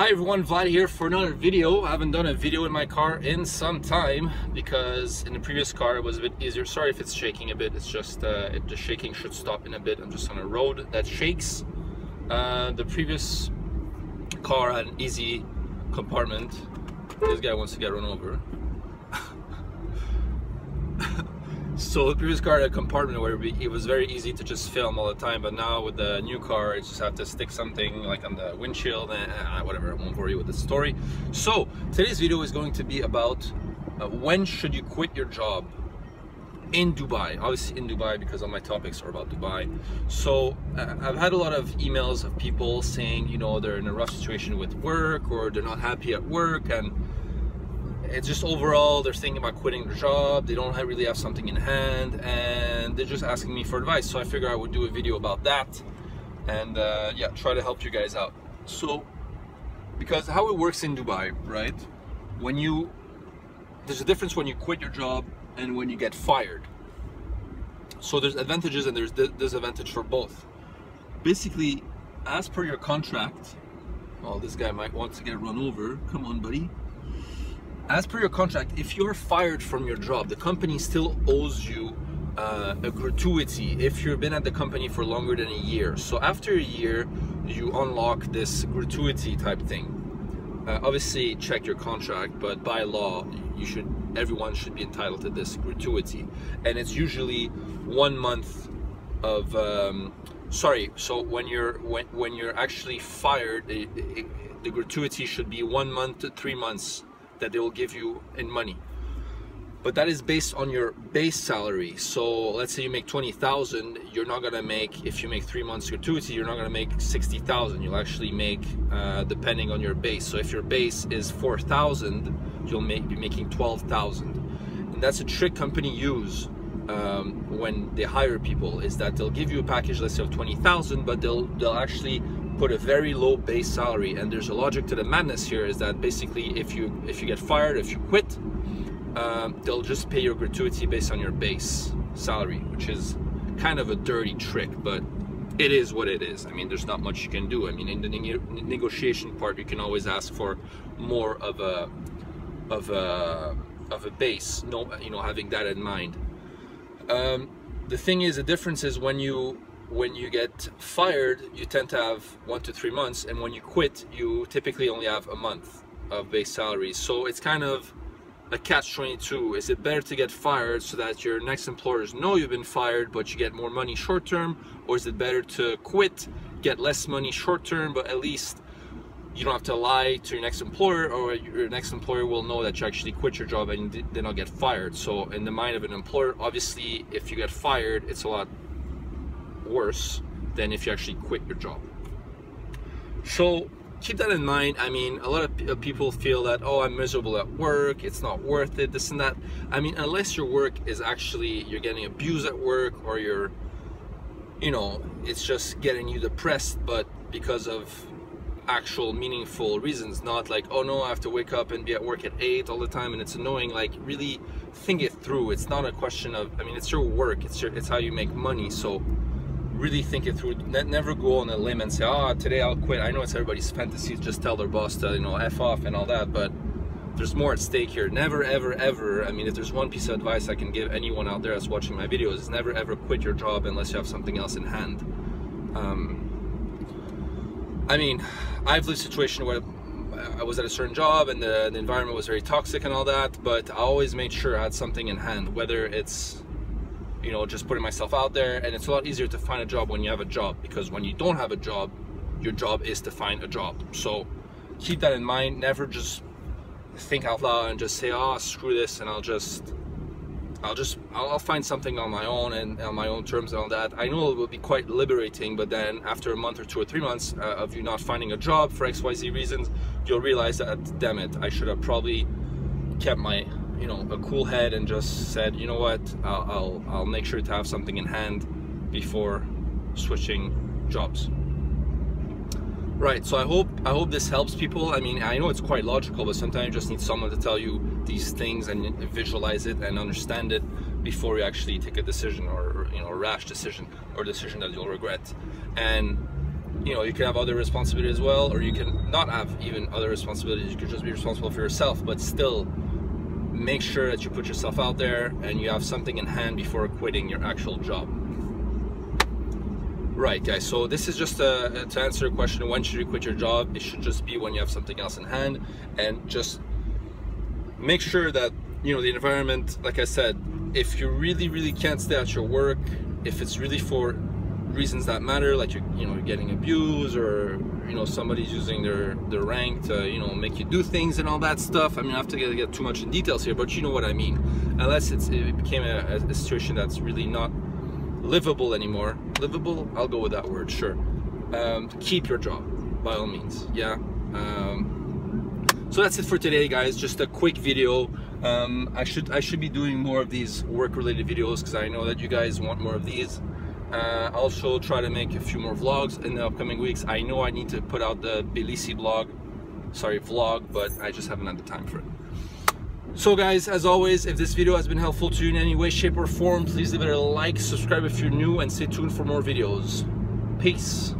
Hi everyone, Vlad here for another video. I haven't done a video in my car in some time because in the previous car it was a bit easier. Sorry if it's shaking a bit, it's just the shaking should stop in a bit. I'm just on a road that shakes. The previous car had an easy compartment. This guy wants to get run over. So the previous car had a compartment where it was very easy to just film all the time, but now with the new car, I just have to stick something like on the windshield and whatever. I won't bore you with the story. So today's video is going to be about when should you quit your job in Dubai. Obviously in Dubai because all my topics are about Dubai. So I've had a lot of emails of people saying, you know, they're in a rough situation with work or they're not happy at work, and it's just overall they're thinking about quitting their job, they don't really have something in hand, and they're just asking me for advice. So I figured I would do a video about that and yeah, try to help you guys out. So because how it works in Dubai, right, there's a difference when you quit your job and when you get fired. So there's advantages and there's disadvantage for both. Basically, as per your contract, oh, this guy might want to get run over, come on buddy. As per your contract, if you're fired from your job, the company still owes you a gratuity if you've been at the company for longer than a year. So after a year, you unlock this gratuity type thing. Obviously, check your contract, but by law, everyone should be entitled to this gratuity, and it's usually 1 month of. So when you're actually fired, the gratuity should be 1 month to 3 months that they will give you in money, but that is based on your base salary. So let's say you make 20,000, you're not gonna make, if you make 3 months gratuity, you're not gonna make 60,000. You'll actually make depending on your base. So if your base is 4,000, you'll be making 12,000, and that's a trick company use when they hire people, is that they'll give you a package, let's say of 20,000, but they'll actually put a very low base salary. And there's a logic to the madness here, is that basically if you get fired, if you quit, they'll just pay your gratuity based on your base salary, which is kind of a dirty trick, but it is what it is. I mean, there's not much you can do. I mean, in the negotiation part, you can always ask for more of a base, you know, having that in mind. The thing is, the difference is when you get fired, you tend to have 1 to 3 months, and when you quit, you typically only have a month of base salary. So it's kind of a catch-22. Is it better to get fired so that your next employers know you've been fired but you get more money short term, or is it better to quit, get less money short term, but at least you don't have to lie to your next employer, or your next employer will know that you actually quit your job and you did not get fired. So in the mind of an employer, obviously if you get fired, it's a lot worse than if you actually quit your job. So keep that in mind. I mean, a lot of people feel that, oh, I'm miserable at work, it's not worth it, this and that. I mean, unless your work is actually, you're getting abused at work, or you're, you know, it's just getting you depressed, but because of actual meaningful reasons, not like, oh no, I have to wake up and be at work at 8 all the time and it's annoying. Like, really think it through. It's not a question of, I mean, it's your work, it's how you make money. So really think it through. Never go on a limb and say, oh, today I'll quit. I know it's everybody's fantasy to just tell their boss to, you know, F off and all that, but there's more at stake here. Never, ever, ever. I mean, if there's one piece of advice I can give anyone out there that's watching my videos, is never, ever quit your job unless you have something else in hand. I mean, I've lived a situation where I was at a certain job and the environment was very toxic and all that, but I always made sure I had something in hand, whether it's, you know, just putting myself out there. And it's a lot easier to find a job when you have a job, because when you don't have a job, your job is to find a job. So keep that in mind. Never just think out loud and just say, oh, screw this, and I'll find something on my own and on my own terms and all that. I know it will be quite liberating, but then after a month or 2 or 3 months of you not finding a job for XYZ reasons, you'll realize that, damn it, I should have probably kept my, you know, a cool head and just said, you know what, I'll make sure to have something in hand before switching jobs. Right, so I hope this helps people. I mean, I know it's quite logical, but sometimes you just need someone to tell you these things and visualize it and understand it before you actually take a decision, or, you know, a rash decision, or a decision that you'll regret. And you know, you can have other responsibilities as well, or you can not have even other responsibilities. You could just be responsible for yourself, but still make sure that you put yourself out there and you have something in hand before quitting your actual job. Right, guys, so this is just to answer the question, when should you quit your job? It should just be when you have something else in hand, and just make sure that, you know, the environment, like I said, if you really can't stay at your work, if it's really for reasons that matter, like you're getting abused, or you know, somebody's using their rank to, you know, make you do things and all that stuff. I mean, I have to get too much in details here, but you know what I mean. Unless it became a situation that's really not livable anymore. Livable, I'll go with that word, sure. Keep your job, by all means, yeah. So that's it for today, guys. Just a quick video. I should be doing more of these work-related videos, because I know that you guys want more of these. Also try to make a few more vlogs in the upcoming weeks. I know I need to put out the Tbilisi vlog, but I just haven't had the time for it. So guys, as always, if this video has been helpful to you in any way, shape or form, please leave it a like, subscribe if you're new, and stay tuned for more videos. Peace.